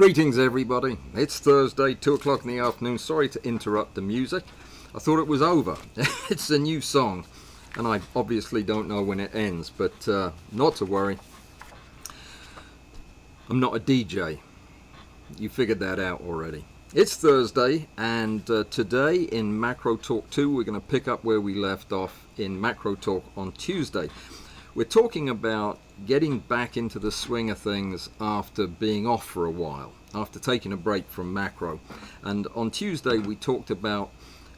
Greetings everybody, it's Thursday, 2 o'clock in the afternoon. Sorry to interrupt the music. I thought it was over. It's a new song and I obviously don't know when it ends, but not to worry. I'm not a DJ. You figured that out already. It's Thursday, and today in Macro Talk 2 we're going to pick up where we left off in Macro Talk on Tuesday. We're talking about getting back into the swing of things after being off for a while, after taking a break from macro. And on Tuesday we talked about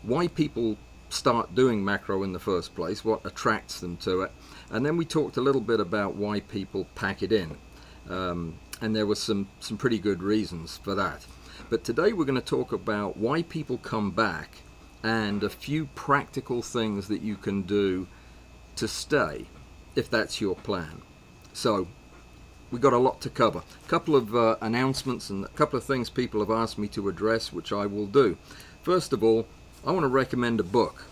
why people start doing macro in the first place, what attracts them to it, and then we talked a little bit about why people pack it in. And there were some pretty good reasons for that. But today we're going to talk about why people come back and a few practical things that you can do to stay, if that's your plan. So we've got a lot to cover. A couple of announcements and a couple of things people have asked me to address, which I will do. First of all, I want to recommend a book.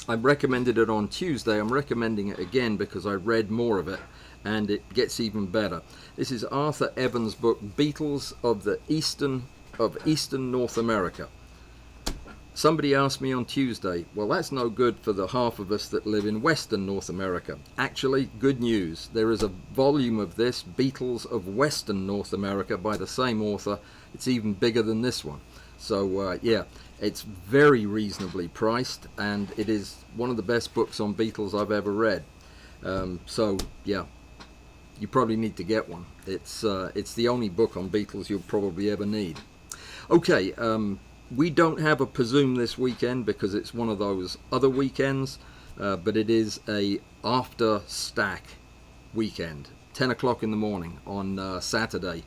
I recommended it on Tuesday. I'm recommending it again because I read more of it and it gets even better. This is Arthur Evans' book, Beetles of Eastern North America. Somebody asked me on Tuesday, well, that's no good for the half of us that live in Western North America. Actually, good news. There is a volume of this, Beetles of Western North America, by the same author. It's even bigger than this one. So, yeah, it's very reasonably priced, and it is one of the best books on Beetles I've ever read. So, yeah, you probably need to get one. It's the only book on Beetles you'll probably ever need. Okay, we don't have a Presume this weekend because it's one of those other weekends, but it is a after stack weekend, 10 o'clock in the morning on Saturday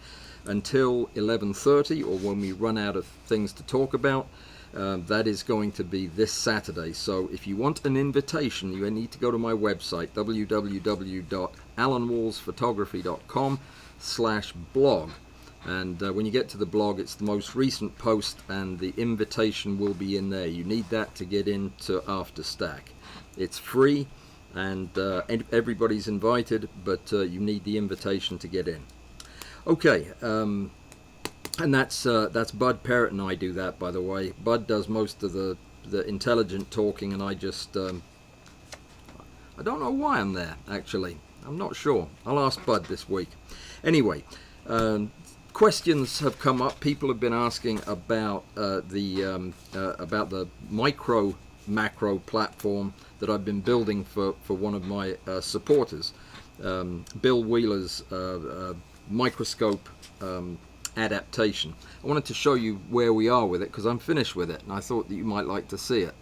until 11:30, or when we run out of things to talk about. That is going to be this Saturday. So if you want an invitation, you need to go to my website, www.alanwallsphotography.com/blog. And when you get to the blog, it's the most recent post and the invitation will be in there. You need that to get into After Stack. It's free and everybody's invited, but you need the invitation to get in. Okay, and that's Bud Parrott and I do that, by the way. Bud does most of the intelligent talking, and I just, I don't know why I'm there, actually. I'm not sure. I'll ask Bud this week. Anyway, questions have come up. People have been asking about the macro platform that I've been building for one of my supporters, Bill Wheeler's microscope adaptation. I wanted to show you where we are with it because I'm finished with it, and I thought that you might like to see it.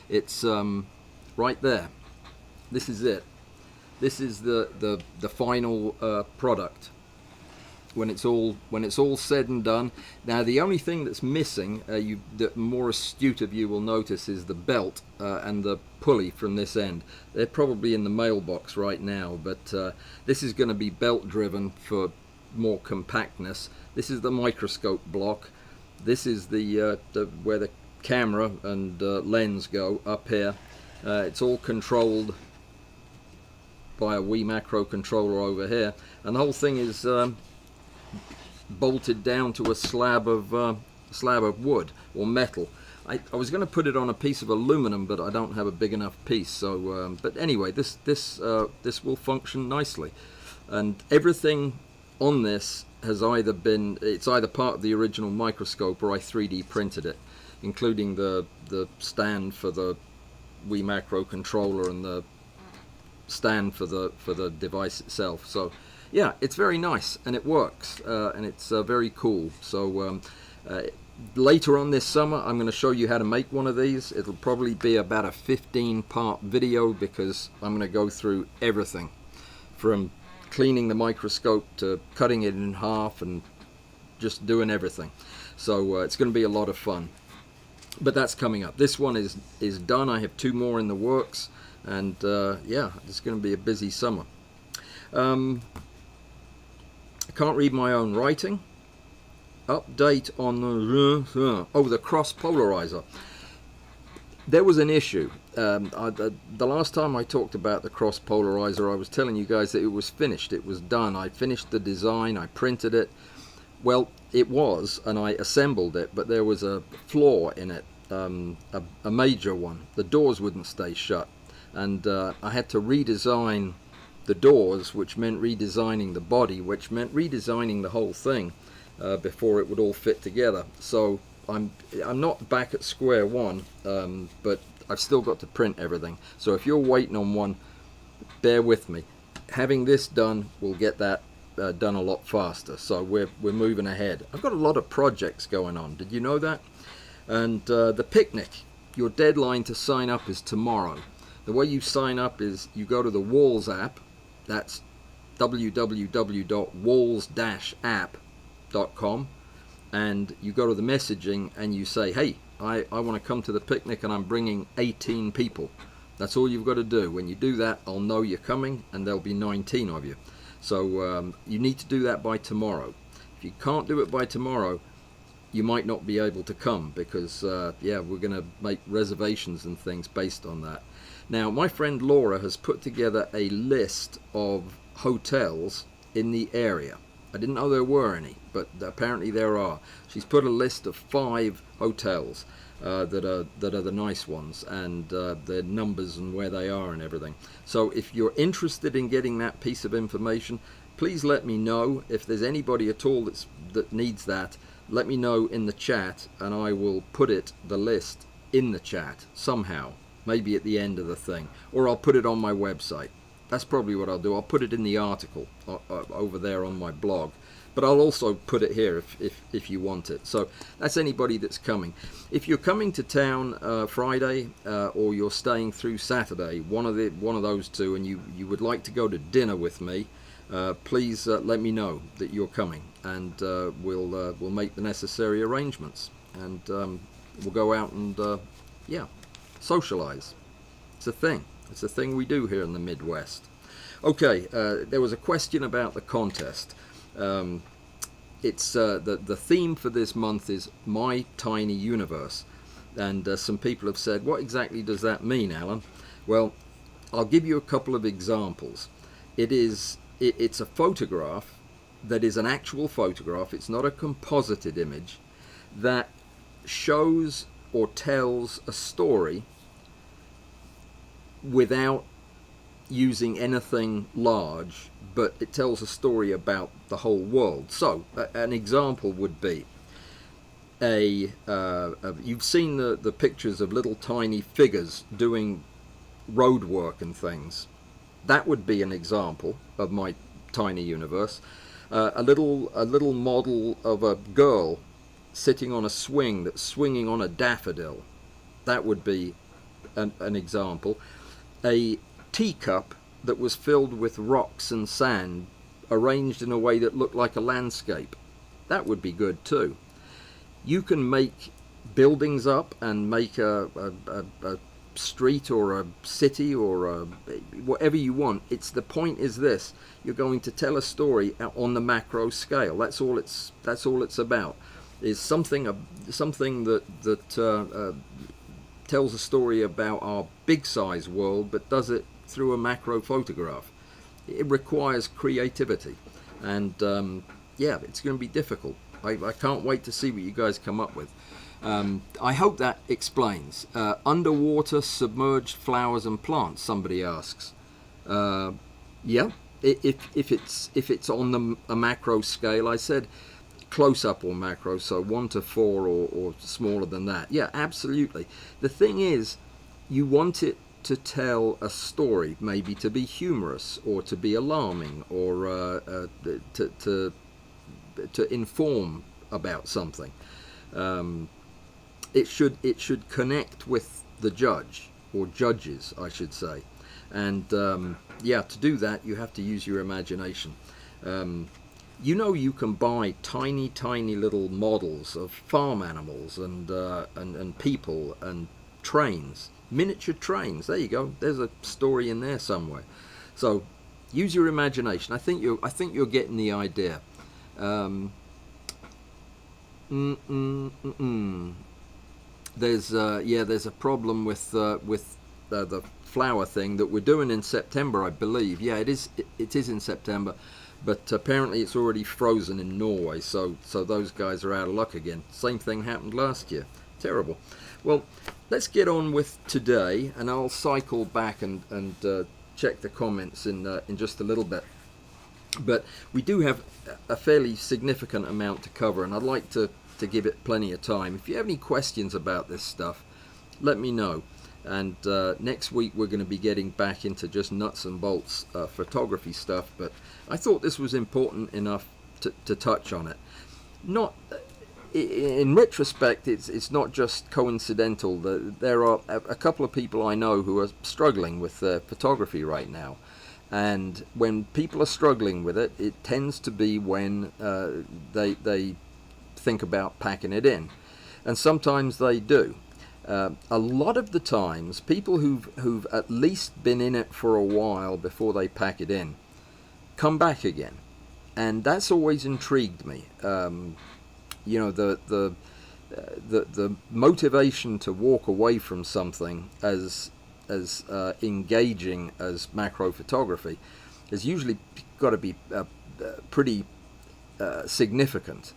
It's right there. This is it. This is the final product. When it's all said and done. Now the only thing that's missing, the more astute of you will notice, is the belt and the pulley from this end. They're probably in the mailbox right now, but this is going to be belt driven for more compactness. This is the microscope block. This is the where the camera and lens go up here. It's all controlled by a Wii macro controller over here, and the whole thing is bolted down to a slab of wood or metal. I was going to put it on a piece of aluminum, but I don't have a big enough piece. So, but anyway, this will function nicely, and everything on this has it's either part of the original microscope or I 3D printed it, including the stand for the Wii macro controller and the stand for the device itself. So yeah, it's very nice and it works, and it's very cool. So later on this summer I'm going to show you how to make one of these. It'll probably be about a 15-part video because I'm going to go through everything from cleaning the microscope to cutting it in half and just doing everything. So it's going to be a lot of fun. But that's coming up. This one is done. I have 2 more in the works, and yeah, it's going to be a busy summer. I can't read my own writing. Update on the cross polarizer. There was an issue. The last time I talked about the cross polarizer, I was telling you guys that it was finished. It was done. I finished the design. I printed it. Well, it was, and I assembled it, but there was a flaw in it, a major one. The doors wouldn't stay shut, and I had to redesign the doors, which meant redesigning the body, which meant redesigning the whole thing before it would all fit together. So I'm not back at square one, but I've still got to print everything. So if you're waiting on one, bear with me. Having this done will get that done a lot faster. So we're moving ahead. I've got a lot of projects going on. Did you know that? And the picnic, your deadline to sign up is tomorrow. The way you sign up is you go to the Walls app. That's www.walls-app.com, and you go to the messaging and you say, hey, I want to come to the picnic and I'm bringing 18 people. That's all you've got to do. When you do that, I'll know you're coming, and there'll be 19 of you. So you need to do that by tomorrow. If you can't do it by tomorrow, you might not be able to come, because we're going to make reservations and things based on that. Now, my friend Laura has put together a list of hotels in the area. I didn't know there were any, but apparently there are. She's put a list of 5 hotels that are the nice ones, and their numbers and where they are and everything. So if you're interested in getting that piece of information, please let me know. If there's anybody at all that needs that, let me know in the chat, and I will put the list in the chat somehow, maybe at the end of the thing, or I'll put it on my website. That's probably what I'll do. I'll put it in the article over there on my blog, but I'll also put it here if you want it. So that's anybody that's coming. If you're coming to town Friday or you're staying through Saturday, one of those two, and you would like to go to dinner with me, please let me know that you're coming, and we'll make the necessary arrangements, and we'll go out and socialize. It's a thing. It's a thing we do here in the Midwest. Okay, there was a question about the contest. It's the theme for this month is My Tiny Universe, and some people have said, what exactly does that mean, Alan? Well, I'll give you a couple of examples. It's a photograph that is an actual photograph. It's not a composited image that shows or tells a story without using anything large, but it tells a story about the whole world. So an example would be you've seen the pictures of little tiny figures doing road work and things. That would be an example of my tiny universe. A little model of a girl sitting on a swing that's swinging on a daffodil. That would be an example. A teacup that was filled with rocks and sand arranged in a way that looked like a landscape. That would be good too. You can make buildings up and make a street or a city or whatever you want. The point is this: you're going to tell a story on the macro scale. That's all it's about. Is something that tells a story about our big size world, but does it through a macro photograph. It requires creativity, and it's going to be difficult. I can't wait to see what you guys come up with. I hope that explains. Underwater submerged flowers and plants, somebody asks. If it's on a macro scale, I said close up or macro, so 1 to 4 or smaller than that. Yeah, absolutely. The thing is, you want it to tell a story, maybe to be humorous or to be alarming or to inform about something. It should connect with the judge, or judges, I should say. And to do that, you have to use your imagination. You can buy tiny little models of farm animals and people and trains, miniature trains. There you go. There's a story in there somewhere. So use your imagination. I think you're getting the idea. There's a problem with the flower thing that we're doing in September, I believe. Yeah, it is in September. But apparently it's already frozen in Norway, so those guys are out of luck again. Same thing happened last year. Terrible. Well, let's get on with today, and I'll cycle back and check the comments in just a little bit. But we do have a fairly significant amount to cover, and I'd like to give it plenty of time. If you have any questions about this stuff, let me know. And next week we're going to be getting back into just nuts and bolts photography stuff, but I thought this was important enough to touch on it. Not in retrospect, it's not just coincidental. There are a couple of people I know who are struggling with photography right now, and when people are struggling with it, it tends to be when they think about packing it in, and sometimes they do. A lot of the times, people who've at least been in it for a while before they pack it in come back again, and that's always intrigued me. You know, the motivation to walk away from something as engaging as macro photography has usually got to be pretty significant.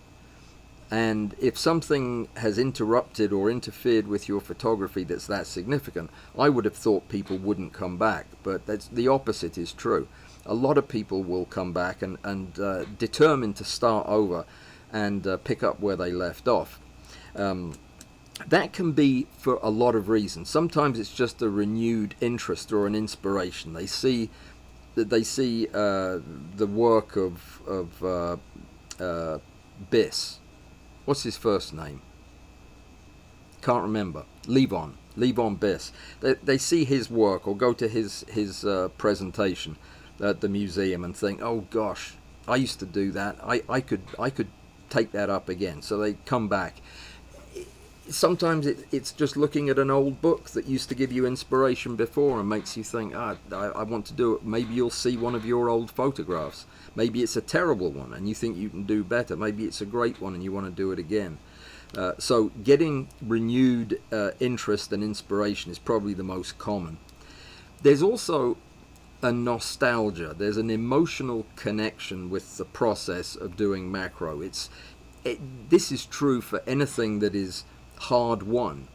And if something has interrupted or interfered with your photography that's that significant, I would have thought people wouldn't come back, but the opposite is true. A lot of people will come back and determined to start over and pick up where they left off. That can be for a lot of reasons. Sometimes it's just a renewed interest or an inspiration. They see the work of Biss. What's his first name? Can't remember. Levon Biss. They see his work or go to his presentation at the museum and think, oh gosh, I used to do that. I could take that up again. So they come back. Sometimes it's just looking at an old book that used to give you inspiration before and makes you think, I want to do it. Maybe you'll see one of your old photographs. Maybe it's a terrible one and you think you can do better. Maybe it's a great one and you want to do it again. So getting renewed interest and inspiration is probably the most common. There's also a nostalgia. There's an emotional connection with the process of doing macro. This is true for anything that is hard won.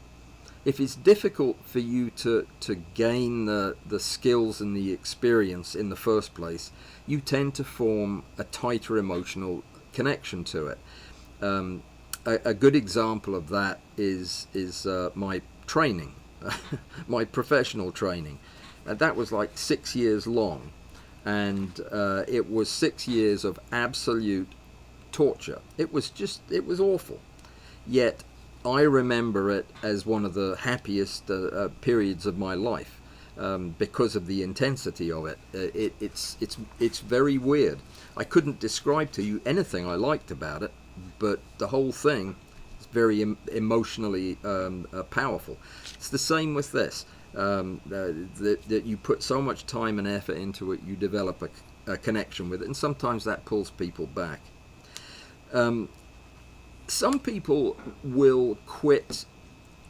If it's difficult for you to gain the skills and the experience in the first place, you tend to form a tighter emotional connection to it. A good example of that is my training, my professional training. That was like 6 years long, and it was 6 years of absolute torture. It was awful. Yet I remember it as one of the happiest periods of my life because of the intensity of it. It's very weird. I couldn't describe to you anything I liked about it, but the whole thing is very emotionally powerful. It's the same with this. That you put so much time and effort into it, you develop a connection with it, and sometimes that pulls people back. Some people will quit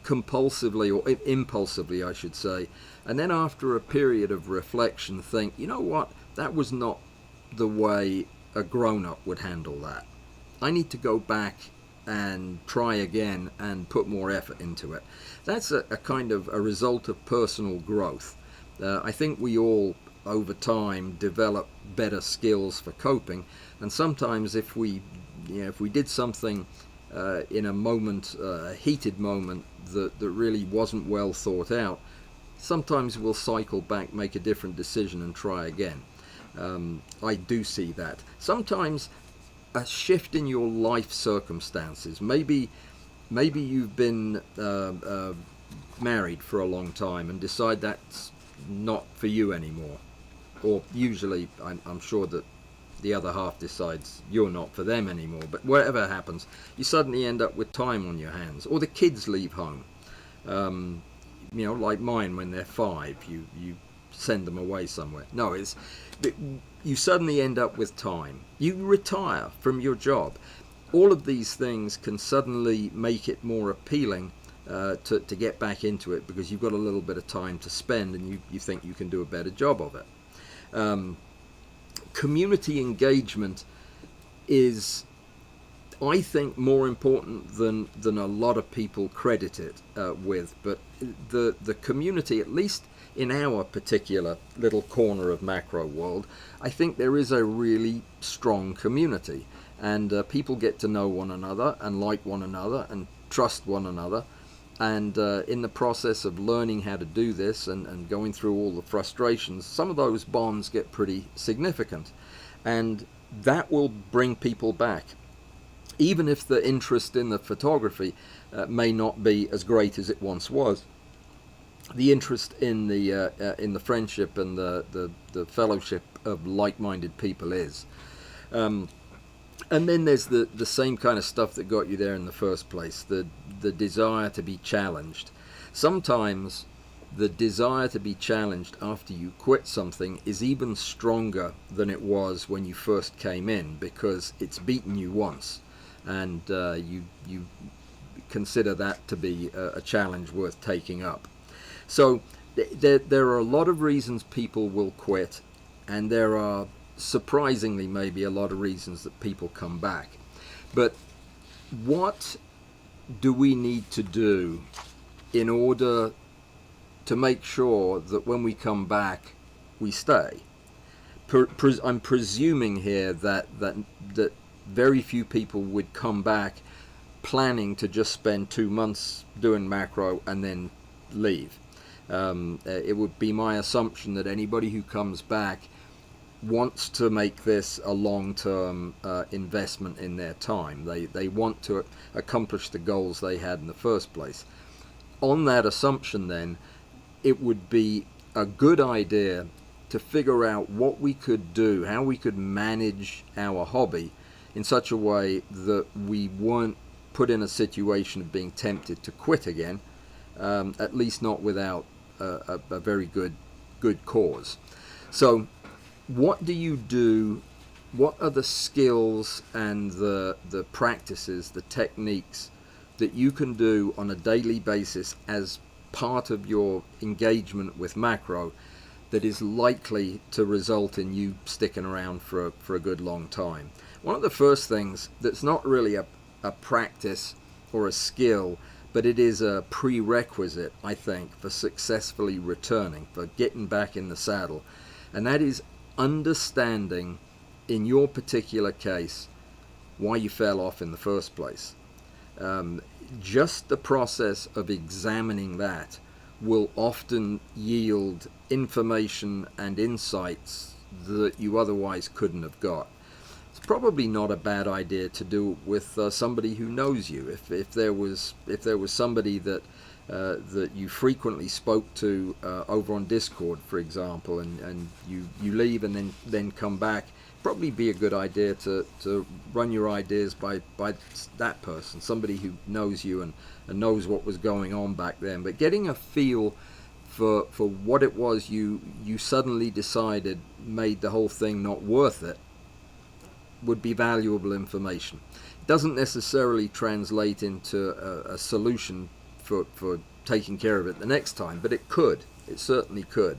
compulsively or impulsively, I should say, and then after a period of reflection think, you know what, that was not the way a grown-up would handle that. I need to go back and try again and put more effort into it. That's a kind of a result of personal growth. I think we all over time develop better skills for coping, and sometimes if we did something in a moment, a heated moment that really wasn't well thought out, sometimes we'll cycle back, make a different decision and try again. I do see that. Sometimes a shift in your life circumstances. Maybe you've been married for a long time and decide that's not for you anymore. Or usually, I'm sure that the other half decides you're not for them anymore. But whatever happens, you suddenly end up with time on your hands. Or the kids leave home. Like mine when they're 5, you send them away somewhere. No, you suddenly end up with time. You retire from your job. All of these things can suddenly make it more appealing to get back into it because you've got a little bit of time to spend and you think you can do a better job of it. community engagement is, I think, more important than a lot of people credit it with. But the community, at least in our particular little corner of macro world, I think there is a really strong community, and people get to know one another and like one another and trust one another. And in the process of learning how to do this and going through all the frustrations, some of those bonds get pretty significant. And that will bring people back. Even if the interest in the photography may not be as great as it once was, the interest in the friendship and the fellowship of like-minded people is. And then there's the same kind of stuff that got you there in the first place, the desire to be challenged. Sometimes the desire to be challenged after you quit something is even stronger than it was when you first came in, because it's beaten you once, and you consider that to be a challenge worth taking up. So there are a lot of reasons people will quit, and there are surprisingly maybe a lot of reasons that people come back. But what do we need to do in order to make sure that when we come back we stay? I'm presuming here that very few people would come back planning to just spend 2 months doing macro and then leave. It would be my assumption that anybody who comes back wants to make this a long-term investment in their time. They want to accomplish the goals they had in the first place. On that assumption, then, it would be a good idea to figure out what we could do, how we could manage our hobby in such a way that we weren't put in a situation of being tempted to quit again, at least not without a very good cause. So what do you do? What are the skills and the practices, the techniques that you can do on a daily basis as part of your engagement with macro that is likely to result in you sticking around for a good long time? One of the first things that's not really a practice or a skill, but it is a prerequisite, I think, for successfully returning, for getting back in the saddle, and that is understanding, in your particular case, why you fell off in the first place. Just the process of examining that will often yield information and insights that you otherwise couldn't have got. It's probably not a bad idea to do it with somebody who knows you. If there was somebody that you frequently spoke to over on Discord, for example, and you leave and then come back, probably be a good idea to run your ideas by that person, somebody who knows you and knows what was going on back then. But getting a feel for what it was you suddenly decided made the whole thing not worth it would be valuable information. It doesn't necessarily translate into a solution for taking care of it the next time, but it could. It certainly could.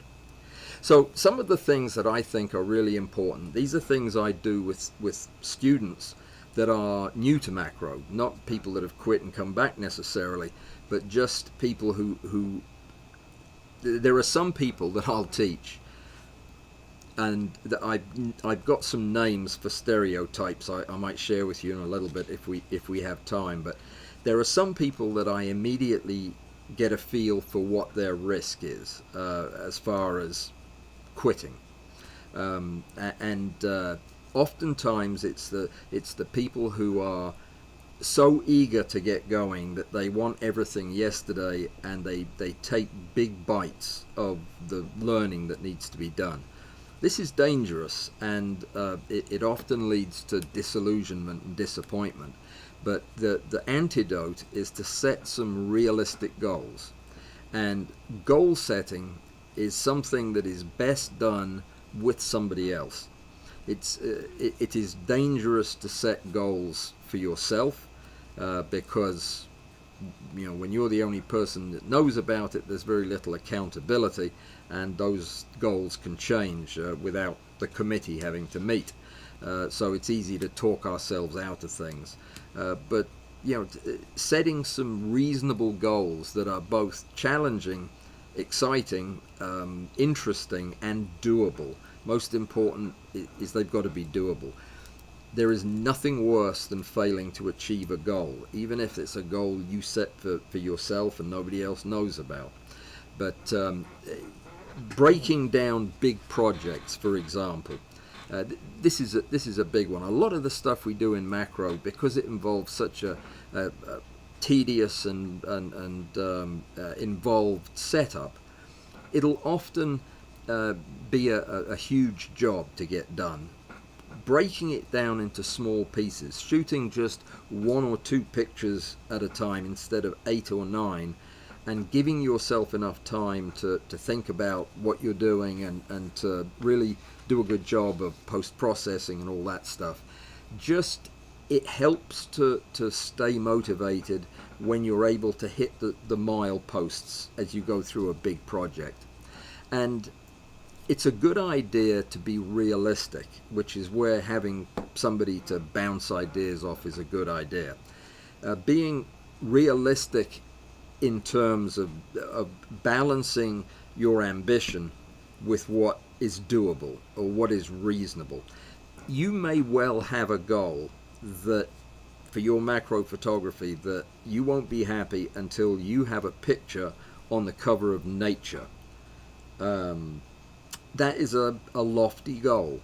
So some of the things that I think are really important, these are things I do with students that are new to macro, not people that have quit and come back necessarily, but just people who there are some people that I'll teach, and that I've got some names for stereotypes I might share with you in a little bit if we have time. But there are some people that I immediately get a feel for what their risk is as far as quitting, and oftentimes it's the people who are so eager to get going that they want everything yesterday, and they take big bites of the learning that needs to be done. This is dangerous, and it often leads to disillusionment and disappointment. But the antidote is to set some realistic goals. And goal setting is something that is best done with somebody else. It is dangerous to set goals for yourself because when you're the only person that knows about it, there's very little accountability, and those goals can change without the committee having to meet. So it's easy to talk ourselves out of things. But setting some reasonable goals that are both challenging, exciting, interesting, and doable. Most important is they've got to be doable. There is nothing worse than failing to achieve a goal, even if it's a goal you set for yourself and nobody else knows about. But breaking down big projects, for example, this is a big one. A lot of the stuff we do in macro, because it involves such a tedious and involved setup, it'll often be a huge job to get done. Breaking it down into small pieces, shooting just 1 or 2 pictures at a time instead of 8 or 9, and giving yourself enough time to think about what you're doing and to really do a good job of post-processing and all that stuff. Just, it helps to stay motivated when you're able to hit the mileposts as you go through a big project. And it's a good idea to be realistic, which is where having somebody to bounce ideas off is a good idea. Being realistic in terms of balancing your ambition with what is doable or what is reasonable. You may well have a goal that for your macro photography that you won't be happy until you have a picture on the cover of Nature. That is a lofty goal,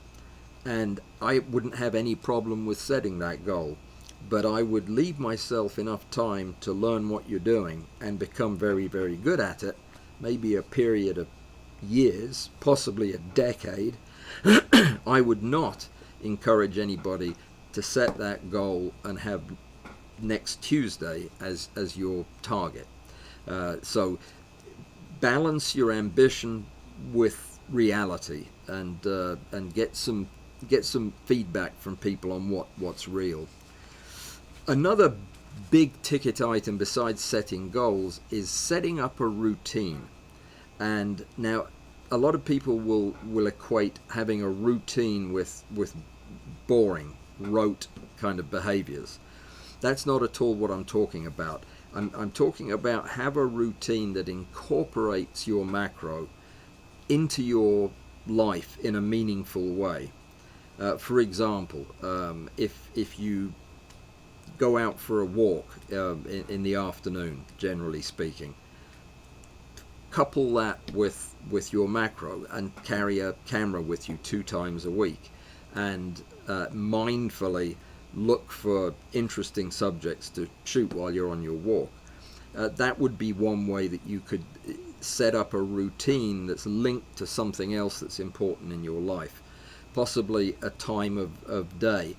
and I wouldn't have any problem with setting that goal, but I would leave myself enough time to learn what you're doing and become very, very good at it, maybe a period of years, possibly a decade. I would not encourage anybody to set that goal and have next Tuesday as your target. So balance your ambition with reality, and get some feedback from people on what's real. Another big ticket item besides setting goals is setting up a routine. And now a lot of people will equate having a routine with boring, rote kind of behaviors. That's not at all what I'm talking about. I'm talking about have a routine that incorporates your macro into your life in a meaningful way. For example, if you go out for a walk in the afternoon, generally speaking, couple that with your macro and carry a camera with you 2 times a week, and mindfully look for interesting subjects to shoot while you're on your walk. That would be one way that you could set up a routine that's linked to something else that's important in your life, possibly a time of day.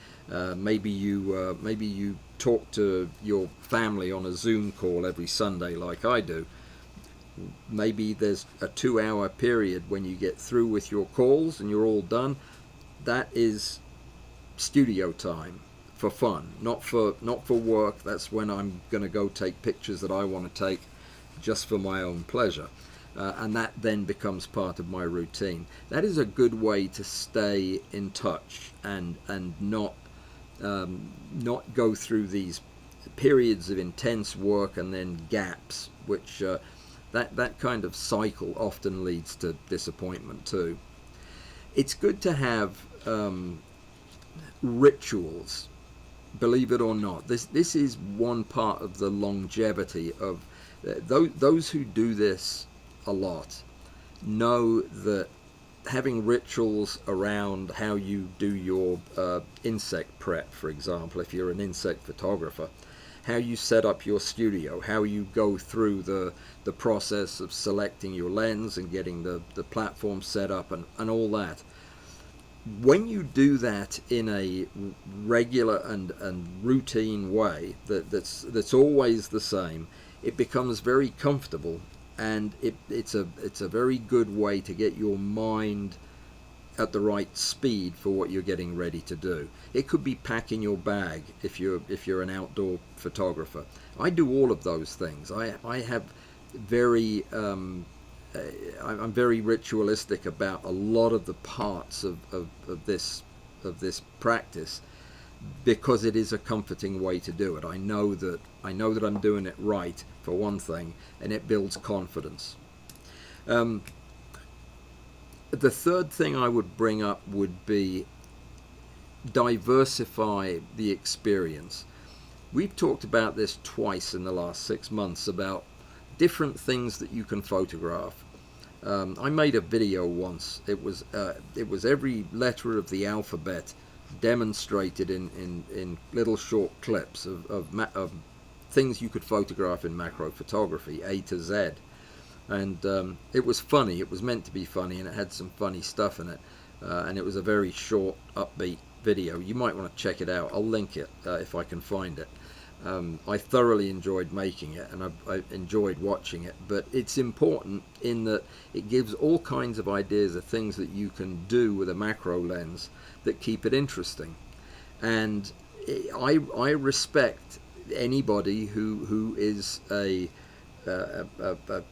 Maybe you talk to your family on a Zoom call every Sunday like I do. Maybe there's a 2-hour period when you get through with your calls and you're all done. That is studio time for fun, not for work. That's when I'm going to go take pictures that I want to take just for my own pleasure, and that then becomes part of my routine. That is a good way to stay in touch and not go through these periods of intense work and then gaps, which that kind of cycle often leads to disappointment too. It's good to have rituals, believe it or not. This is one part of the longevity of those who do this a lot know that having rituals around how you do your insect prep, for example, if you're an insect photographer, how you set up your studio, how you go through the process of selecting your lens and getting the platform set up and all that. When you do that in a regular and routine way that's always the same, it becomes very comfortable, and it's a very good way to get your mind at the right speed for what you're getting ready to do. It could be packing your bag if you're an outdoor photographer. I do all of those things. I have very I'm very ritualistic about a lot of the parts of this practice, because it is a comforting way to do it. I know that I'm doing it right, for one thing, and it builds confidence. The third thing I would bring up would be diversify the experience. We've talked about this twice in the last 6 months about different things that you can photograph. I made a video once. It was every letter of the alphabet demonstrated in little short clips of things you could photograph in macro photography, A to Z. And it was funny. It was meant to be funny, and it had some funny stuff in it. And it was a very short, upbeat video. You might want to check it out. I'll link it if I can find it. I thoroughly enjoyed making it, and I enjoyed watching it. But it's important in that it gives all kinds of ideas of things that you can do with a macro lens that keep it interesting. And I respect anybody who is a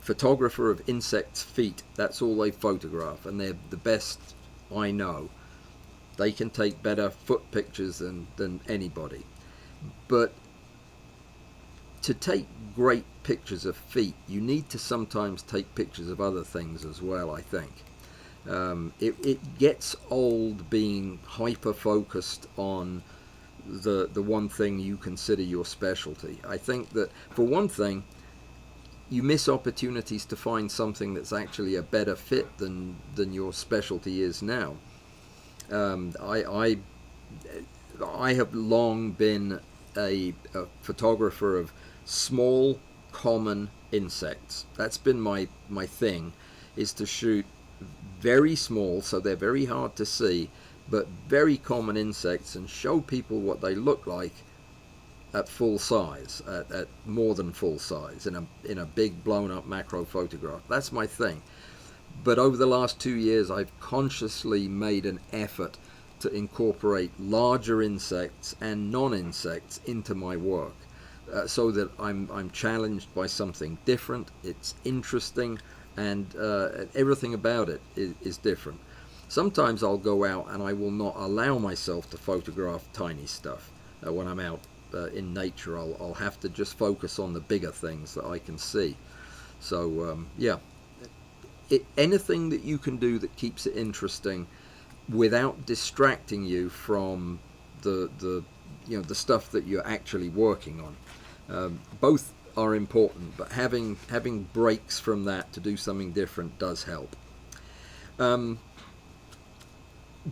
photographer of insects' feet. That's all they photograph, and they're the best I know. They can take better foot pictures than anybody. But to take great pictures of feet, you need to sometimes take pictures of other things as well, I think. It gets old being hyper focused on the one thing you consider your specialty. I think that, for one thing, you miss opportunities to find something that's actually a better fit than your specialty is now. I have long been a photographer of small, common insects. That's been my thing, is to shoot very small, so they're very hard to see, but very common insects, and show people what they look like at full size, at more than full size, in a big blown up macro photograph. That's my thing. But over the last 2 years, I've consciously made an effort to incorporate larger insects and non-insects into my work, so that I'm challenged by something different. It's interesting, and everything about it is different. Sometimes I'll go out and I will not allow myself to photograph tiny stuff. When I'm out in nature, I'll have to just focus on the bigger things that I can see. So yeah, anything that you can do that keeps it interesting without distracting you from the stuff that you're actually working on. Both are important, but having breaks from that to do something different does help.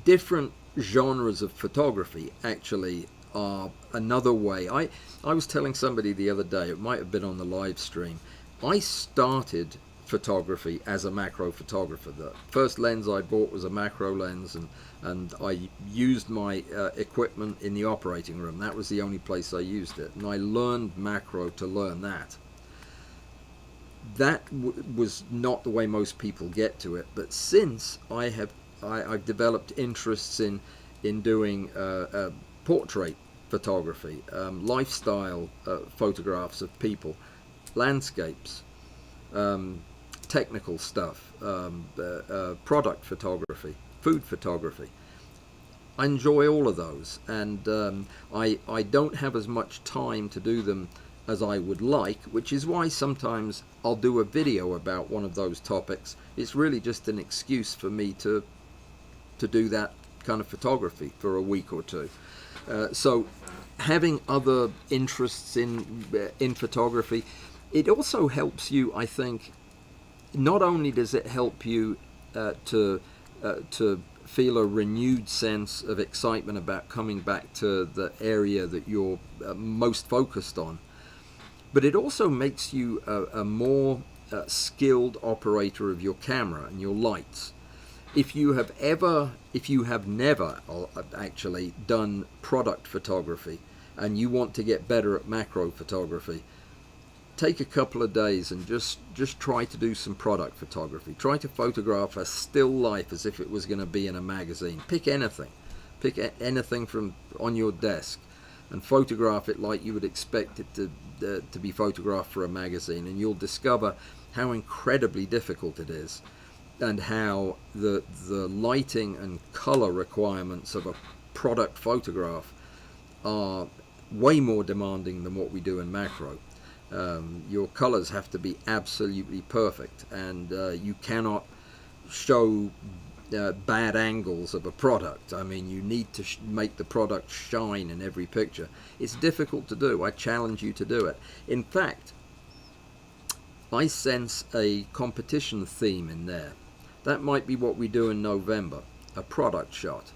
Different genres of photography actually are another way. I was telling somebody the other day, it might have been on the live stream, I started photography as a macro photographer. The first lens I bought was a macro lens, and I used my equipment in the operating room. That was the only place I used it, and I learned macro to learn that. That was not the way most people get to it, but since I've developed interests in doing portrait photography, lifestyle photographs of people, landscapes, technical stuff, product photography, food photography. I enjoy all of those, and I don't have as much time to do them as I would like, which is why sometimes I'll do a video about one of those topics. It's really just an excuse for me to do that kind of photography for a week or two. So having other interests in photography, it also helps you, I think. Not only does it help you to feel a renewed sense of excitement about coming back to the area that you're most focused on, but it also makes you a more skilled operator of your camera and your lights. If you have never actually done product photography and you want to get better at macro photography, take a couple of days and just try to do some product photography. Try to photograph a still life as if it was going to be in a magazine. Pick anything from on your desk and photograph it like you would expect it to be photographed for a magazine, and you'll discover how incredibly difficult it is, and how the lighting and color requirements of a product photograph are way more demanding than what we do in macro. Your colors have to be absolutely perfect, and you cannot show bad angles of a product. I mean, you need to make the product shine in every picture. It's difficult to do. I challenge you to do it. In fact, I sense a competition theme in there. That might be what we do in November, a product shot.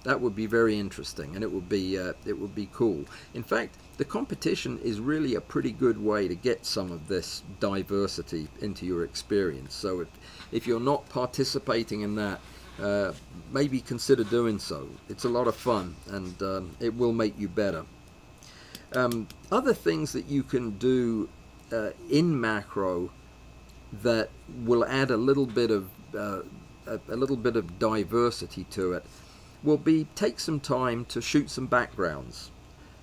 That would be very interesting, and it would be cool. In fact, the competition is really a pretty good way to get some of this diversity into your experience. So if you're not participating in that, maybe consider doing so. It's a lot of fun, and it will make you better. Other things that you can do in macro that will add a little bit of diversity to it will be take some time to shoot some backgrounds.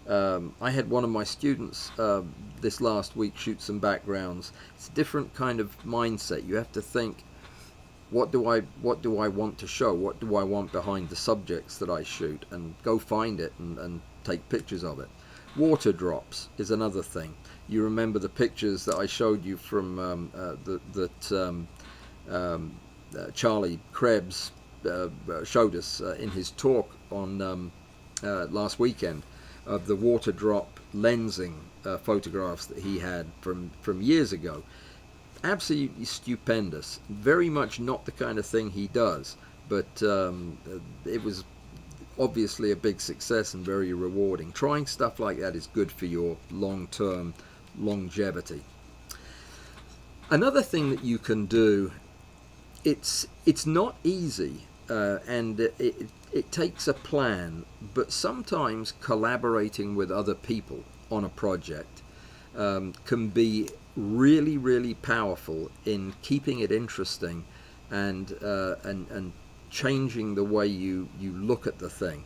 I had one of my students this last week shoot some backgrounds. It's a different kind of mindset. You have to think, what do I want to show? What do I want behind the subjects that I shoot? And go find it and take pictures of it. Water drops is another thing. You remember the pictures that I showed you from Charlie Krebs showed us in his talk on last weekend, of the water drop lensing photographs that he had from years ago. Absolutely stupendous. Very much not the kind of thing he does, but it was obviously a big success and very rewarding. Trying stuff like that is good for your long-term longevity. Another thing that you can do, it's not easy, and it takes a plan, but sometimes collaborating with other people on a project can be really, really powerful in keeping it interesting and changing the way you look at the thing.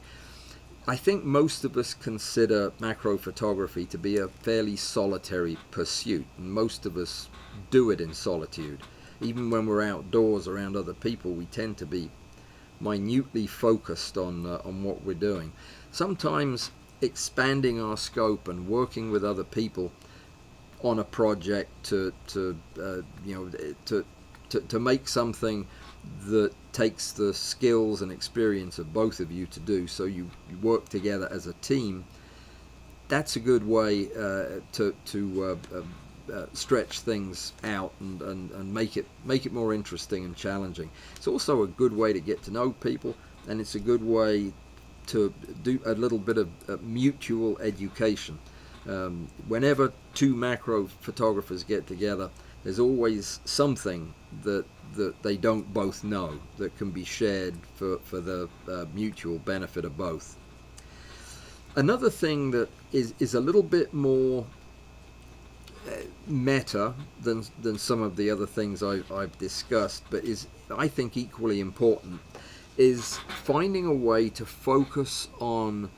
I think most of us consider macro photography to be a fairly solitary pursuit, and most of us do it in solitude. Even when we're outdoors around other people, we tend to be minutely focused on what we're doing. Sometimes expanding our scope and working with other people on a project to make something that takes the skills and experience of both of you to do, so you work together as a team. That's a good way to stretch things out and make it more interesting and challenging. It's also a good way to get to know people, and it's a good way to do a little bit of mutual education. Whenever two macro photographers get together, there's always something that they don't both know that can be shared for the mutual benefit of both. Another thing that is a little bit more meta than some of the other things I've discussed, but is, I think, equally important, is finding a way to focus on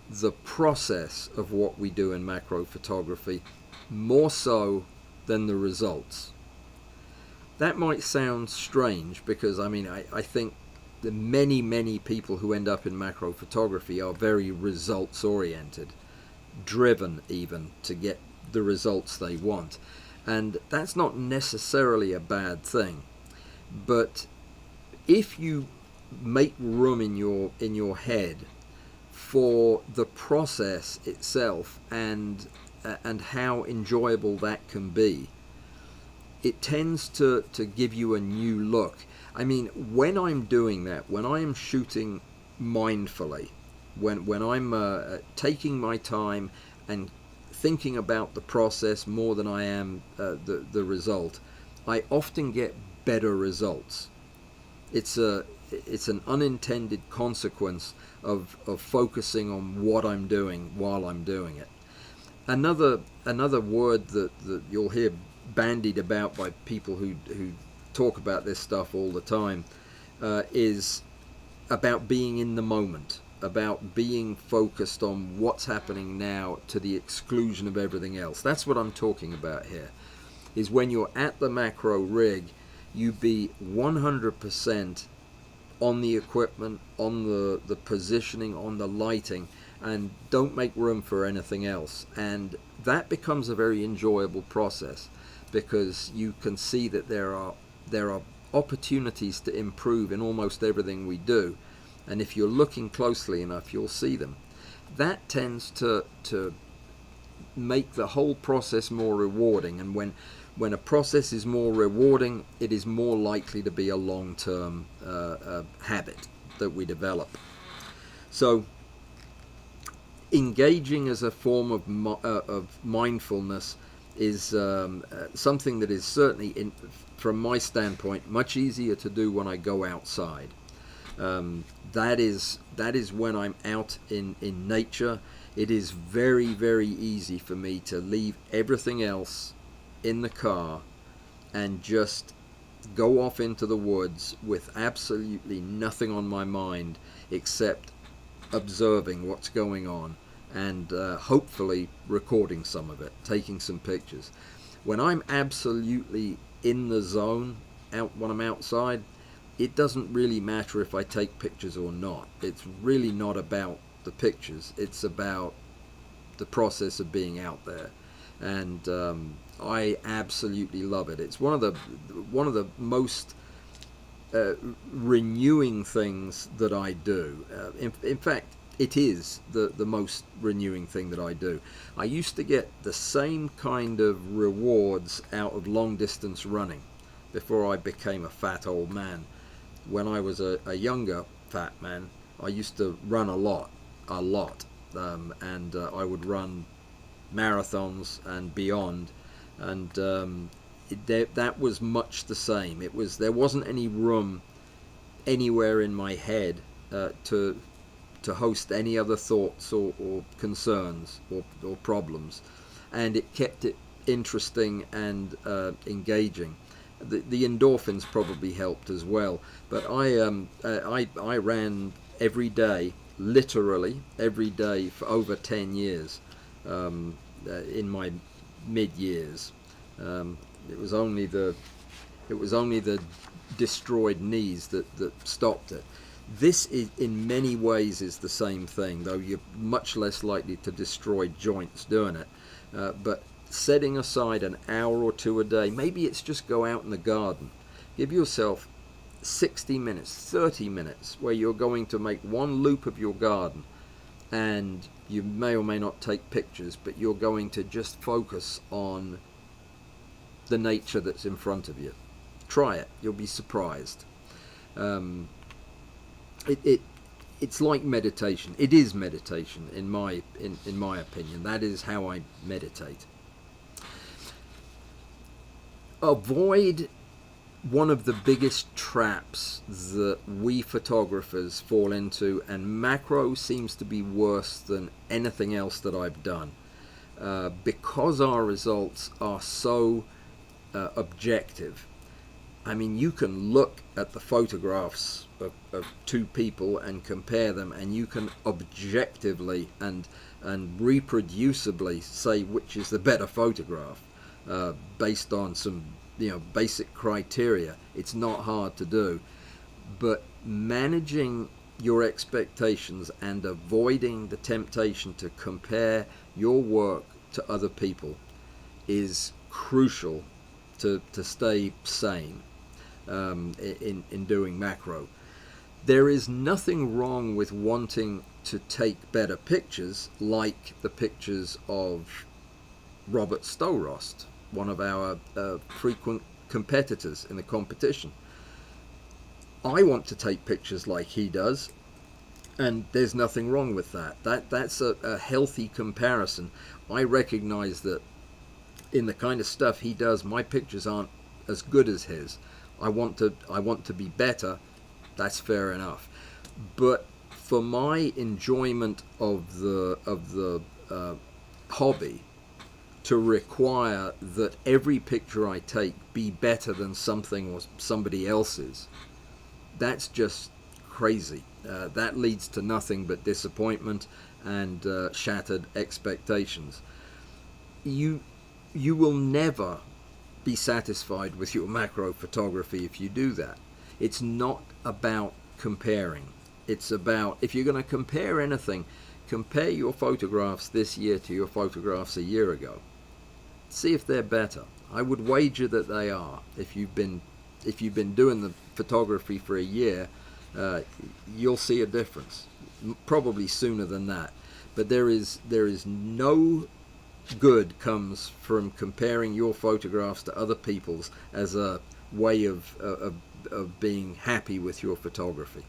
the process of what we do in macro photography more so than the results. That might sound strange, because I think the many people who end up in macro photography are very results oriented, driven even to get the results they want, and that's not necessarily a bad thing. But if you make room in your head for the process itself and how enjoyable that can be, it tends to give you a new look. I mean, when I'm doing that, when I am shooting mindfully, when I'm taking my time and thinking about the process more than I am the result, I often get better results. It's an unintended consequence of focusing on what I'm doing while I'm doing it. Another word that you'll hear bandied about by people who talk about this stuff all the time is about being in the moment, about being focused on what's happening now to the exclusion of everything else. That's what I'm talking about here, is when you're at the macro rig, you be 100% on the equipment, on the positioning, on the lighting, and don't make room for anything else. And that becomes a very enjoyable process, because you can see that there are opportunities to improve in almost everything we do. And if you're looking closely enough, you'll see them. That tends to make the whole process more rewarding. And when a process is more rewarding, it is more likely to be a long-term habit that we develop. So engaging as a form of mindfulness is something that is certainly, from my standpoint, much easier to do when I go outside. That is when I'm out in nature. It is very, very easy for me to leave everything else in the car and just go off into the woods with absolutely nothing on my mind except observing what's going on and hopefully recording some of it, taking some pictures. When I'm absolutely in the zone, when I'm outside, it doesn't really matter if I take pictures or not. It's really not about the pictures. It's about the process of being out there. And I absolutely love it. It's one of the most renewing things that I do. In fact, it is the most renewing thing that I do. I used to get the same kind of rewards out of long distance running before I became a fat old man. When I was a younger fat man, I used to run a lot, and I would run marathons and beyond, and that was much the same. There wasn't any room anywhere in my head to host any other thoughts or concerns or problems, and it kept it interesting and engaging. The endorphins probably helped as well, but I ran every day, literally every day, for over 10 years in my mid years. It was only the destroyed knees that stopped it. This is, in many ways, is the same thing, though you're much less likely to destroy joints doing it. But setting aside an hour or two a day, maybe it's just go out in the garden. Give yourself 60 minutes, 30 minutes, where you're going to make one loop of your garden, and you may or may not take pictures, but you're going to just focus on the nature that's in front of you. Try it. You'll be surprised. It's like meditation. It is meditation in my opinion. That is how I meditate. Avoid one of the biggest traps that we photographers fall into, and macro seems to be worse than anything else that I've done, because our results are so objective. I mean, you can look at the photographs of two people and compare them, and you can objectively and reproducibly say which is the better photograph based on some basic criteria. It's not hard to do, but managing your expectations and avoiding the temptation to compare your work to other people is crucial to stay sane in doing macro. There is nothing wrong with wanting to take better pictures, like the pictures of Robert Stowrost, one of our frequent competitors in the competition. I want to take pictures like he does, and there's nothing wrong with that. That's a healthy comparison. I recognize that in the kind of stuff he does, my pictures aren't as good as his. I want to be better. That's fair enough. But for my enjoyment of the hobby, to require that every picture I take be better than something or somebody else's, that's just crazy. That leads to nothing but disappointment and shattered expectations. You will never be satisfied with your macro photography if you do that. It's not about comparing. It's about, if you're going to compare anything, compare your photographs this year to your photographs a year ago. See if they're better. I would wager that they are. If you've been doing the photography for a year, you'll see a difference, probably sooner than that. But there is no good comes from comparing your photographs to other people's as a way of being happy with your photography.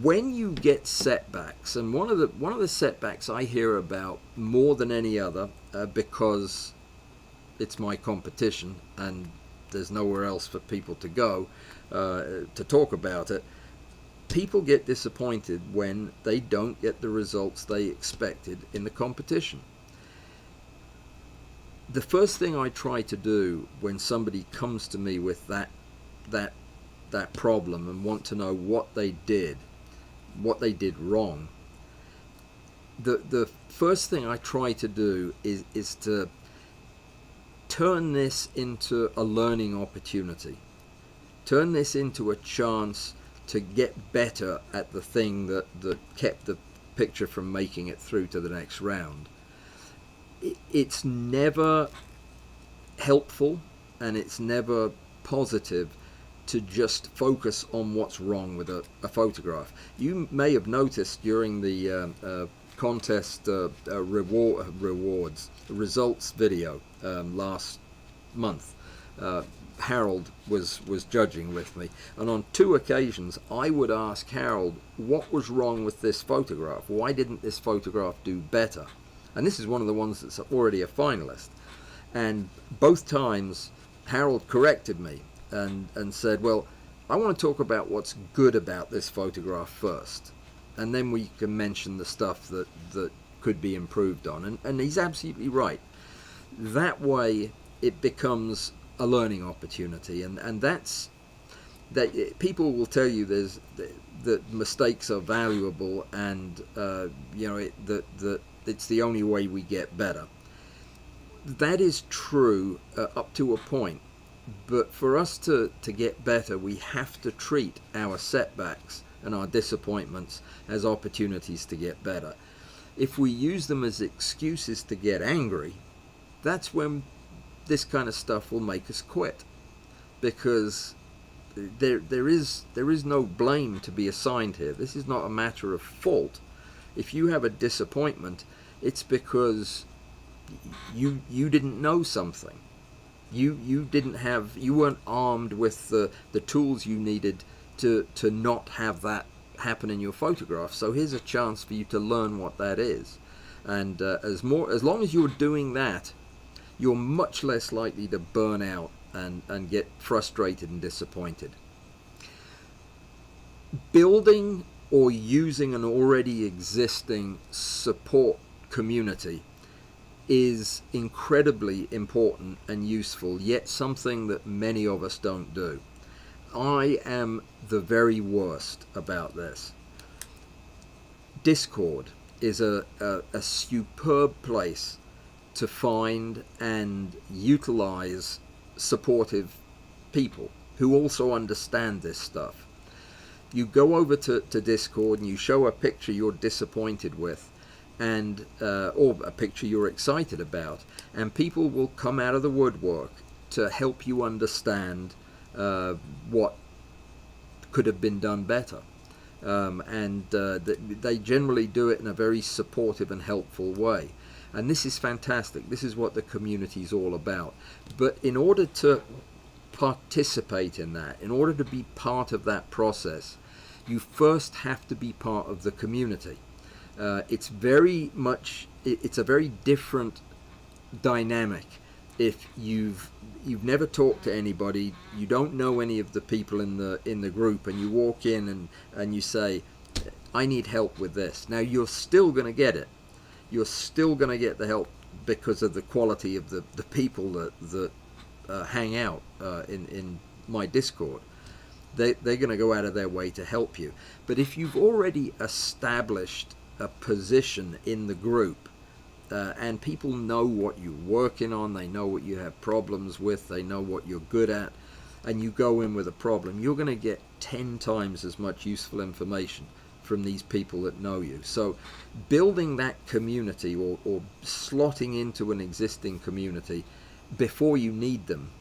When you get setbacks, and one of the setbacks I hear about more than any other, because it's my competition and there's nowhere else for people to go to talk about it, people get disappointed when they don't get the results they expected in the competition. The first thing I try to do when somebody comes to me with that problem and want to know what they did wrong, the first thing I try to do is to turn this into a learning opportunity. Turn this into a chance to get better at the thing that kept the picture from making it through to the next round. It's never helpful and it's never positive to just focus on what's wrong with a photograph. You may have noticed during the contest results video last month, Harold was judging with me, and on 2 occasions I would ask Harold what was wrong with this photograph. Why didn't this photograph do better? And this is one of the ones that's already a finalist. And both times Harold corrected me and said, well, I want to talk about what's good about this photograph first, and then we can mention the stuff that could be improved on. And he's absolutely right. That way it becomes a learning opportunity, and that's that. People will tell you that mistakes are valuable, and that it's the only way we get better. That is true up to a point, but for us to get better, we have to treat our setbacks and our disappointments as opportunities to get better. If we use them as excuses to get angry, that's when this kind of stuff will make us quit, because there is no blame to be assigned here. This is not a matter of fault. If you have a disappointment, it's because you didn't know something. You weren't armed with the tools you needed to not have that happen in your photograph. So here's a chance for you to learn what that is, and as long as you're doing that, you're much less likely to burn out and get frustrated and disappointed. Building or using an already existing support community is incredibly important and useful, yet something that many of us don't do. I am the very worst about this. Discord is a superb place to find and utilize supportive people who also understand this stuff. You go over to Discord and you show a picture you're disappointed with, and or a picture you're excited about, and people will come out of the woodwork to help you understand what could have been done better. They generally do it in a very supportive and helpful way. And this is fantastic. This is what the community is all about. But in order to participate in that, in order to be part of that process, you first have to be part of the community. It's a very different dynamic if you've never talked to anybody, you don't know any of the people in the group, and you walk in and you say, I need help with this. Now you're still going to get it. you're still going to get the help because of the quality of the people that hang out in my Discord. They're going to go out of their way to help you. But if you've already established a position in the group, and people know what you're working on, they know what you have problems with, they know what you're good at, and you go in with a problem, you're going to get 10 times as much useful information from these people that know you. So building that community, or slotting into an existing community before you need them,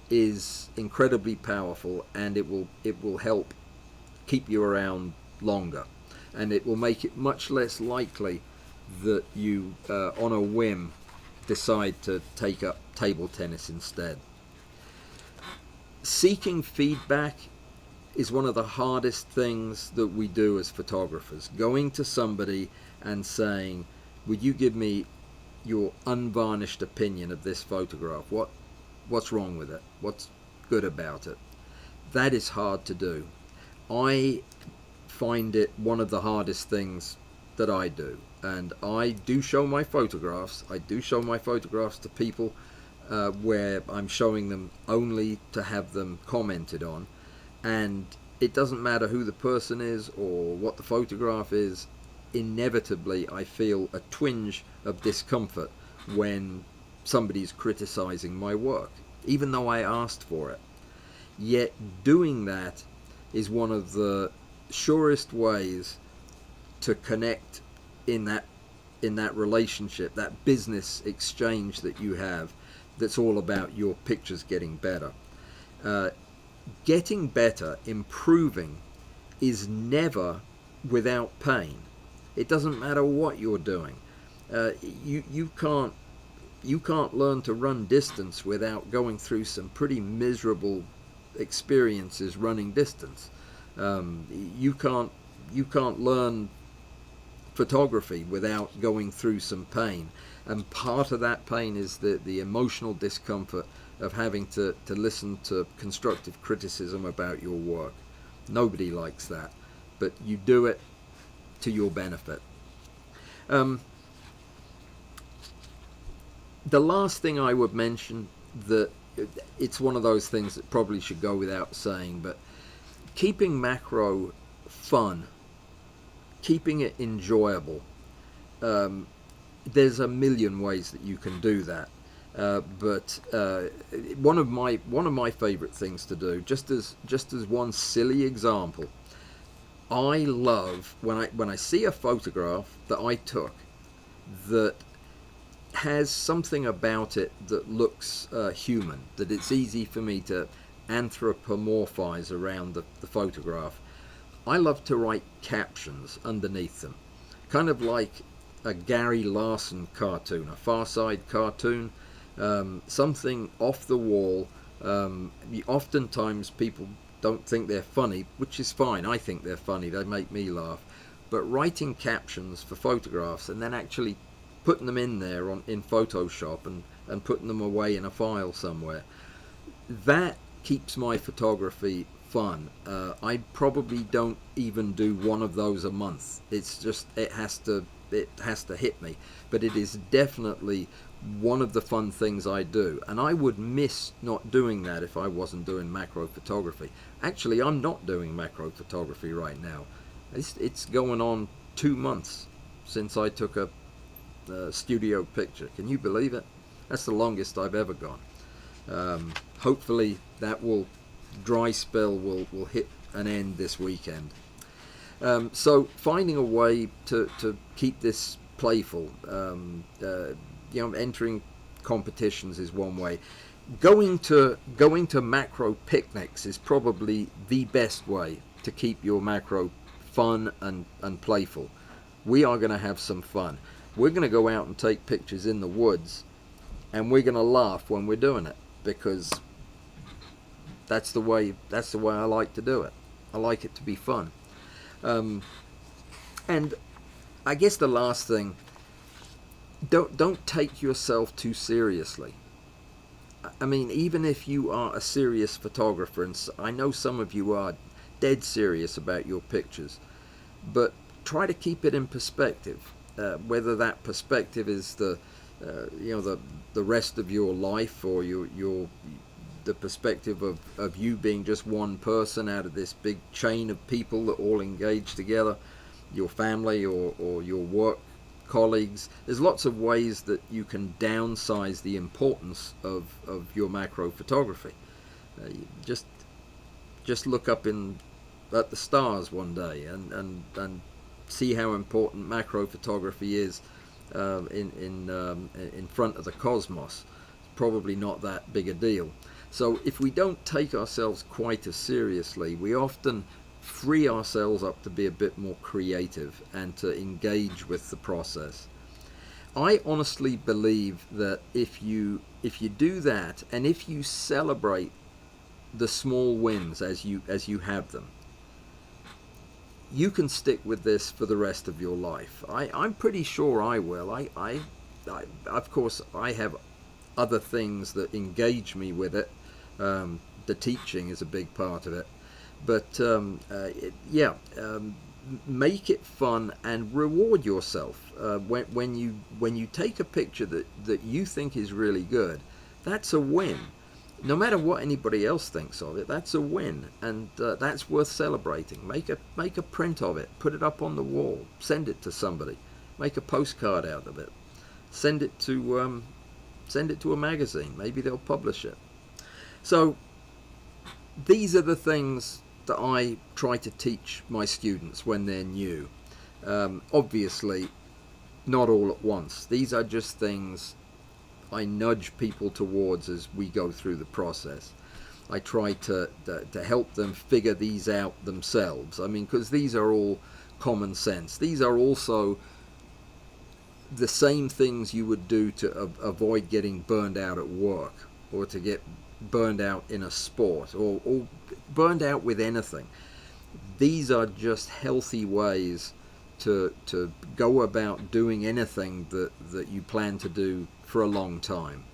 is incredibly powerful, and it will help keep you around longer, and it will make it much less likely that you on a whim decide to take up table tennis instead. Seeking feedback is one of the hardest things that we do as photographers. Going to somebody and saying, would you give me your unvarnished opinion of this photograph? What's wrong with it? What's good about it? That is hard to do. I find it one of the hardest things that I do, and I do show my photographs. I do show my photographs to people where I'm showing them only to have them commented on, and it doesn't matter who the person is or what the photograph is. Inevitably I feel a twinge of discomfort when somebody's criticizing my work, even though I asked for it. Yet doing that is one of the surest ways to connect in that relationship, that business exchange that you have, that's all about your pictures getting better. Getting better, improving, is never without pain. It doesn't matter what you're doing. You can't learn to run distance without going through some pretty miserable experiences running distance. You can't learn photography without going through some pain, and part of that pain is the emotional discomfort of having to listen to constructive criticism about your work. Nobody likes that, but you do it to your benefit. The last thing I would mention, that it's one of those things that probably should go without saying, but keeping macro fun, keeping it enjoyable, there's a million ways that you can do that. But one of my favorite things to do, just as one silly example, I love when I see a photograph that I took that has something about it that looks human, that it's easy for me to anthropomorphize around the photograph. I love to write captions underneath them, kind of like a Gary Larson cartoon, a Far Side cartoon, something off the wall. Oftentimes people don't think they're funny, which is fine. I think they're funny, they make me laugh. But writing captions for photographs and then actually putting them in there in Photoshop and putting them away in a file somewhere, that keeps my photography fun. I probably don't even do one of those a month. It's just, it has to hit me. But it is definitely one of the fun things I do, and I would miss not doing that if I wasn't doing macro photography. Actually, I'm not doing macro photography right now. It's going on 2 months since I took a studio picture. Can you believe it? That's the longest I've ever gone. Hopefully that dry spell will hit an end this weekend. So finding a way to keep this playful, entering competitions is one way. Going to macro picnics is probably the best way to keep your macro fun and playful. We are going to have some fun. We're going to go out and take pictures in the woods, and we're going to laugh when we're doing it, because that's the way I like to do it. I like it to be fun. And I guess the last thing, don't take yourself too seriously. I mean, even if you are a serious photographer, and I know some of you are dead serious about your pictures, but try to keep it in perspective. whether that perspective is the rest of your life, or the perspective of you being just one person out of this big chain of people that all engage together, your family or your work colleagues. There's lots of ways that you can downsize the importance of your macro photography. Just look up at the stars one day and see how important macro photography is in front of the cosmos. It's probably not that big a deal. So if we don't take ourselves quite as seriously, we often free ourselves up to be a bit more creative and to engage with the process. I honestly believe that if you do that, and if you celebrate the small wins as you have them, you can stick with this for the rest of your life. I'm pretty sure I will. I of course I have other things that engage me with it. The teaching is a big part of it, but make it fun and reward yourself when you take a picture that you think is really good. That's a win. No matter what anybody else thinks of it, that's a win, and that's worth celebrating. Make a print of it, put it up on the wall, send it to somebody, make a postcard out of it, send it to a magazine. Maybe they'll publish it. So these are the things that I try to teach my students when they're new. Obviously, not all at once. These are just things I nudge people towards as we go through the process. I try to help them figure these out themselves. I mean, because these are all common sense. These are also the same things you would do to avoid getting burned out at work, or to get burned out in a sport, or burned out with anything. These are just healthy ways to go about doing anything that you plan to do for a long time,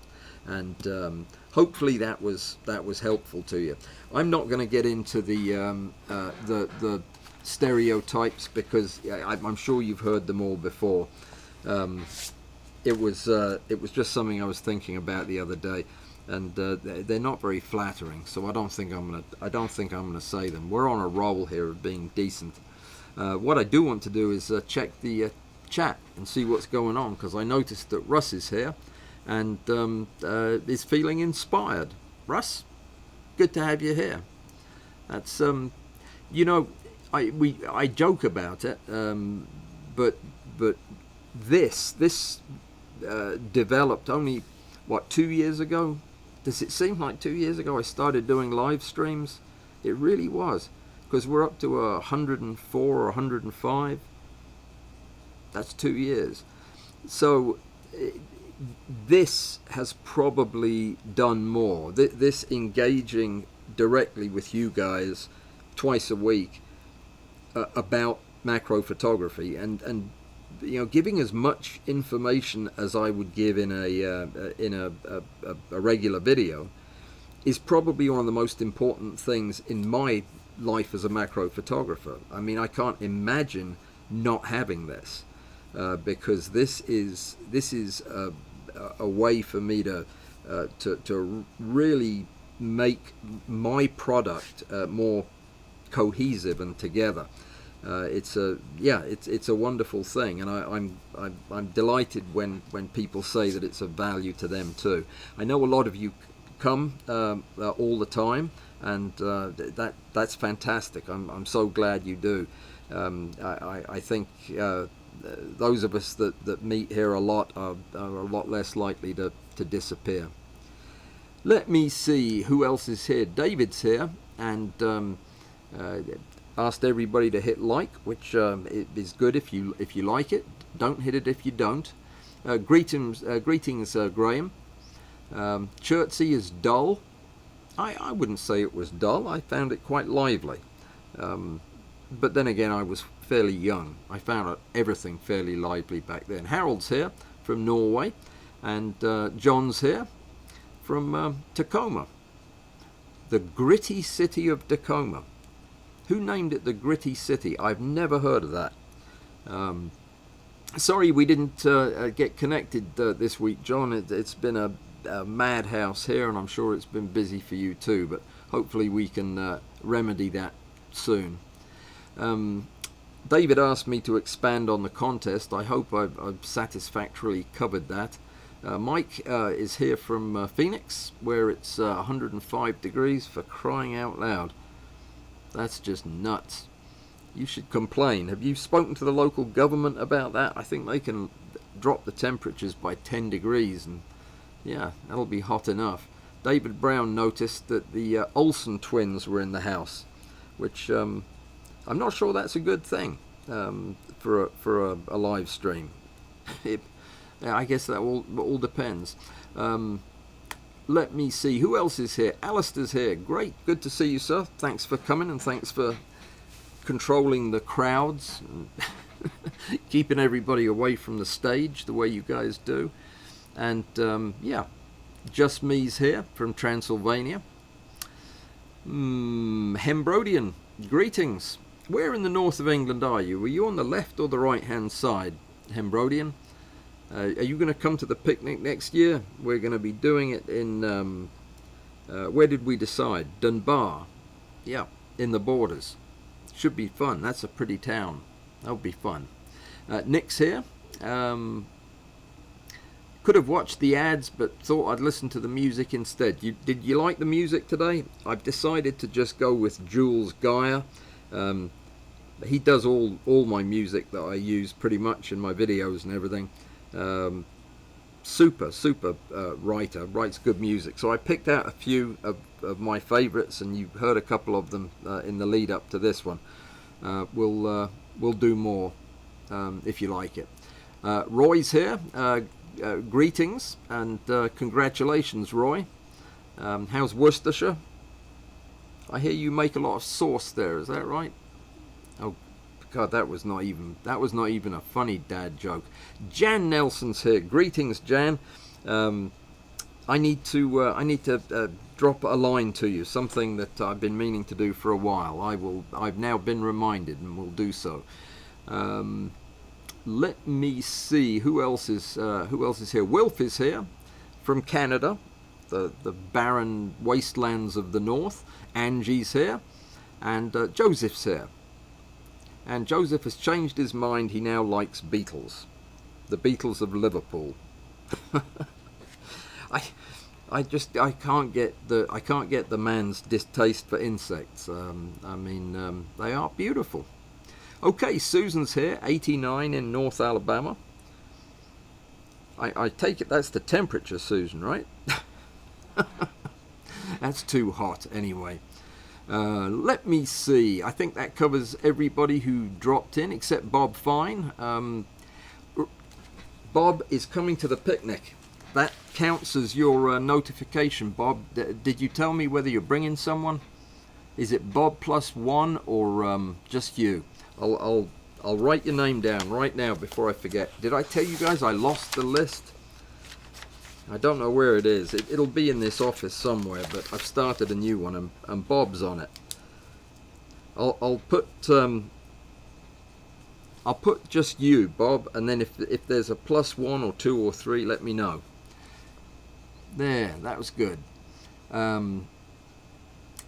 and hopefully that was helpful to you. I'm not going to get into the stereotypes, because I'm sure you've heard them all before. It was just something I was thinking about the other day, and they're not very flattering. So I don't think I'm gonna say them. We're on a roll here of being decent. What I do want to do is check the chat and see what's going on, because I noticed that Russ is here and is feeling inspired. Russ, good to have you here. That's I joke about it, but this developed only 2 years ago. Does it seem like 2 years ago I started doing live streams? It really was, because we're up to 104 or 105. That's 2 years. So this has probably done more. This engaging directly with you guys twice a week about macro photography, and giving as much information as I would give in a regular video is probably one of the most important things in my life as a macro photographer. I mean, I can't imagine not having this, because this is a way for me to really make my product more cohesive and together. It's a wonderful thing, and I'm delighted when people say that it's of value to them too. I know a lot of you come all the time, and that's fantastic. I'm so glad you do. I think those of us that meet here a lot are a lot less likely to disappear. Let me see who else is here. David's here, and asked everybody to hit like, which is good if you like it. Don't hit it if you don't. Greetings, Graham. Chertsey is dull. I wouldn't say it was dull. I found it quite lively. But then again, I was fairly young. I found everything fairly lively back then. Harold's here from Norway, and John's here from Tacoma, the gritty city of Tacoma. Who named it the gritty city? I've never heard of that. Sorry we didn't get connected this week, John. It's been a madhouse here, and I'm sure it's been busy for you too, but hopefully we can remedy that soon. David asked me to expand on the contest. I hope I've satisfactorily covered that. Mike is here from Phoenix, where it's 105 degrees, for crying out loud. That's just nuts. You should complain. Have you spoken to the local government about that? I think they can drop the temperatures by 10 degrees, and yeah, that'll be hot enough. David Brown noticed that the Olsen twins were in the house, which I'm not sure that's a good thing for a live stream. I guess that all depends. Let me see, who else is here? Alistair's here. Great, good to see you, sir. Thanks for coming, and thanks for controlling the crowds and keeping everybody away from the stage the way you guys do. And yeah, Just Me's here from Transylvania. Hembrodian, greetings. Where in the north of England are you? Were you on the left or the right hand side, Hembrodian? Are you going to come to the picnic next year? We're going to be doing it in where did we decide? Dunbar. Yeah, in the Borders. Should be fun. That's a pretty town. That'll be fun. Nick's here. Could have watched the ads, but thought I'd listen to the music instead. Did you like the music today? I've decided to just go with Jules Geyer. He does all my music that I use pretty much in my videos and everything. Super writer, writes good music. So I picked out a few of my favorites, and you heard a couple of them in the lead up to this one. We'll do more if you like it. Roy's here. Greetings and congratulations, Roy. How's Worcestershire? I hear you make a lot of sauce there. Is that right? Oh God, that was not even a funny dad joke. Jan Nelson's here. Greetings, Jan. I need to drop a line to you, something that I've been meaning to do for a while. I've now been reminded, and will do so. Let me see who else is here. Wilf is here from Canada, the barren wastelands of the north. Angie's here, and Joseph's here. And Joseph has changed his mind. He now likes Beatles, the Beatles of Liverpool. I can't get the man's distaste for insects. They are beautiful. Okay, Susan's here, 89 in North Alabama. I take it that's the temperature, Susan, right? That's too hot anyway. Let me see. I think that covers everybody who dropped in except Bob Fine. Bob is coming to the picnic. That counts as your notification, Bob. Did you tell me whether you're bringing someone? Is it Bob plus one or just you? I'll write your name down right now before I forget. Did I tell you guys I lost the list? I don't know where it is. It'll be in this office somewhere, but I've started a new one, and Bob's on it. I'll put just you, Bob, and then if there's a plus one or two or three, let me know. There, that was good.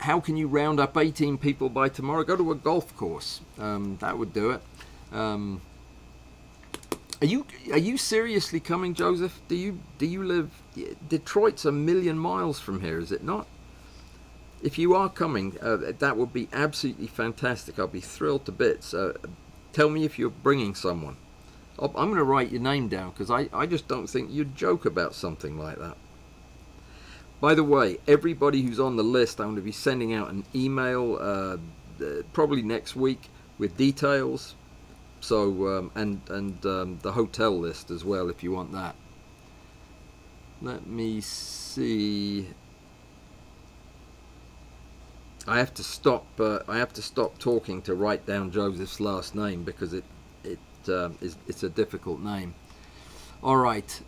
How can you round up 18 people by tomorrow? Go to a golf course. That would do it. Are you seriously coming, Joseph? Do you live? Detroit's a million miles from here, is it not? If you are coming, that would be absolutely fantastic. I'll be thrilled to bits. Tell me if you're bringing someone. I'm going to write your name down, because I just don't think you'd joke about something like that. By the way, everybody who's on the list, I'm going to be sending out an email probably next week with details. So and the hotel list as well, if you want that. Let me see. I have to stop talking to write down Joseph's last name, because it's a difficult name. All right.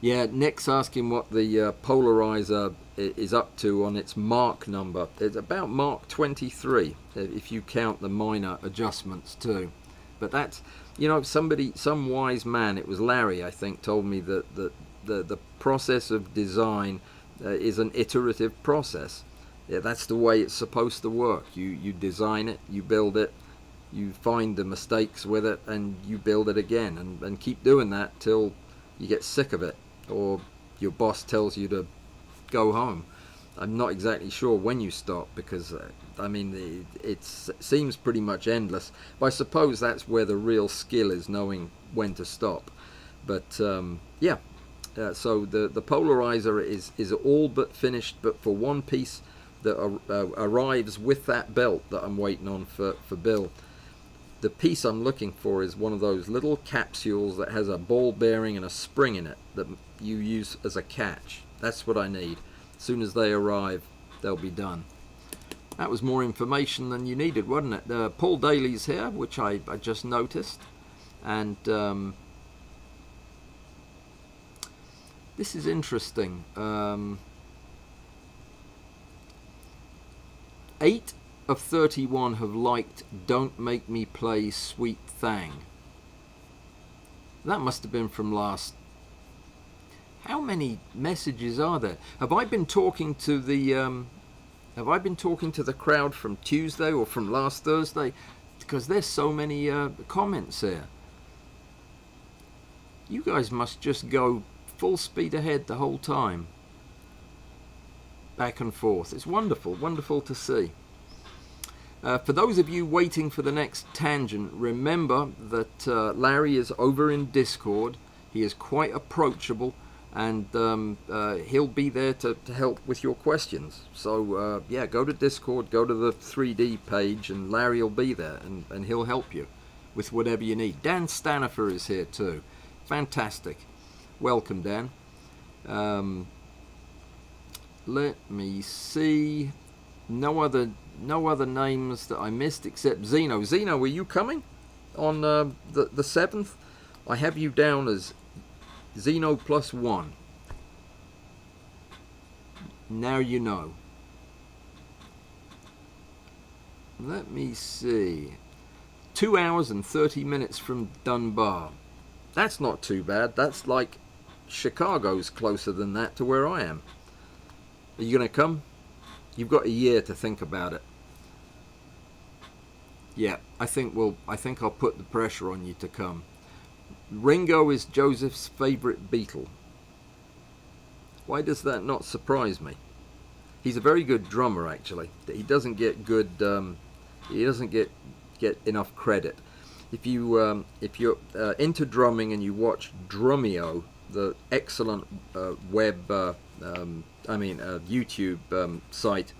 Yeah, Nick's asking what the polarizer is up to on its Mark number. It's about Mark 23, if you count the minor adjustments too. But that's, some wise man, it was Larry, I think, told me that the process of design is an iterative process. Yeah, that's the way it's supposed to work. You design it, you build it, you find the mistakes with it, and you build it again, and keep doing that till you get sick of it, or your boss tells you to go home. I'm not exactly sure when you stop, because it seems pretty much endless. But I suppose that's where the real skill is, knowing when to stop. But so the polarizer is all but finished, but for one piece that arrives with that belt that I'm waiting on for Bill. The piece I'm looking for is one of those little capsules that has a ball bearing and a spring in it that you use as a catch. That's what I need. As soon as they arrive, they'll be done. That was more information than you needed, wasn't it? Paul Daly's here, which I just noticed. And this is interesting. 8 of 31 have liked Don't Make Me Play Sweet Thang. That must have been from last... How many messages are there? Have I been talking to the crowd from Tuesday or from last Thursday? Because there's so many comments there. You guys must just go full speed ahead the whole time. Back and forth. It's wonderful, wonderful to see. For those of you waiting for the next tangent, remember that Larry is over in Discord. He is quite approachable, and he'll be there to help with your questions. So yeah, go to Discord, go to the 3D page, and Larry will be there, and he'll help you with whatever you need. Dan Stanifer is here too. Fantastic. Welcome, Dan. Let me see. No other names that I missed except Zeno. Zeno, were you coming on the 7th? I have you down as Zeno +1. Now you know. Let me see. 2 hours and 30 minutes from Dunbar. That's not too bad. That's like Chicago's closer than that to where I am. Are you going to come? You've got a year to think about it. Yeah, I think I'll put the pressure on you to come. Ringo is Joseph's favourite Beatle. Why does that not surprise me? He's a very good drummer, actually. He doesn't get good. He doesn't get enough credit. If you're into drumming and you watch Drumeo, the excellent YouTube site,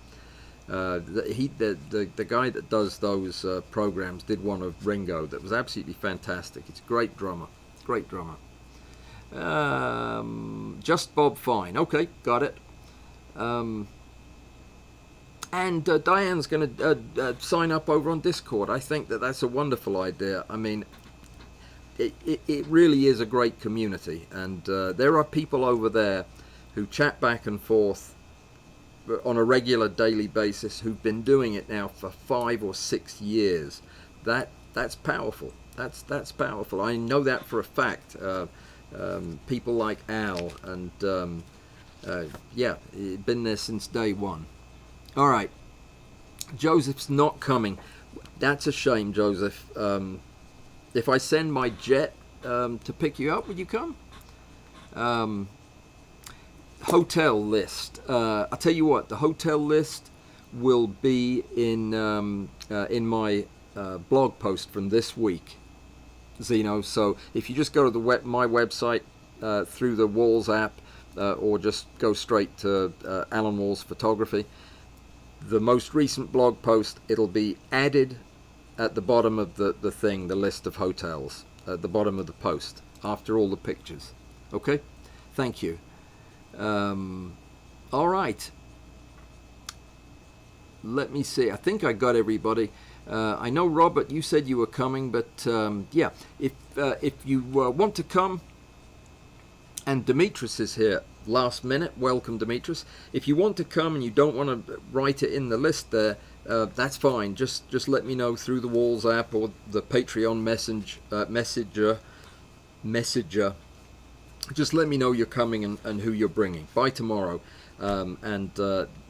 the guy that does those programs did one of Ringo that was absolutely fantastic. It's a great drummer. Just Bob Fine. Okay, got it. And Diane's going to sign up over on Discord. I think that's a wonderful idea. I mean, it really is a great community, and there are people over there who chat back and forth on a regular daily basis who've been doing it now for 5 or 6 years. That's powerful. That's powerful. I know that for a fact. People like Al and yeah, been there since day one. All right, Joseph's not coming. That's a shame, Joseph. If I send my jet to pick you up, would you come? Hotel list. I'll tell you what. The hotel list will be in my blog post from this week, Zeno. So if you just go to my website through the Walls app, or just go straight to Alan Walls Photography, the most recent blog post, it'll be added at the bottom of the thing, the list of hotels, at the bottom of the post, after all the pictures. Okay? Thank you. All right. Let me see. I think I got everybody. I know, Robert, you said you were coming, but yeah, if you want to come, and Demetrius is here last minute. Welcome, Demetrius. If you want to come and you don't want to write it in the list there, that's fine. Just let me know through the Walls app or the Patreon messenger. Just let me know you're coming and who you're bringing by tomorrow.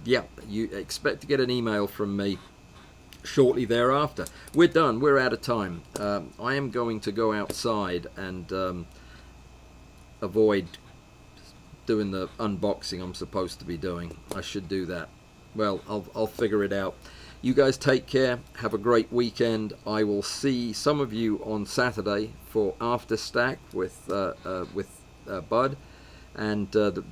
Yeah, you expect to get an email from me shortly thereafter. We're done. We're out of time. I am going to go outside and avoid doing the unboxing I'm supposed to be doing. I should do that. Well, I'll figure it out. You guys take care. Have a great weekend. I will see some of you on Saturday for After Stack with Bud, and the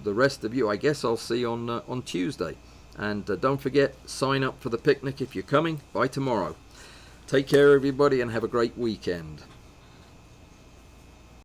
rest of you, I guess, I'll see on Tuesday. And don't forget, sign up for the picnic if you're coming by tomorrow. Take care, everybody, and have a great weekend.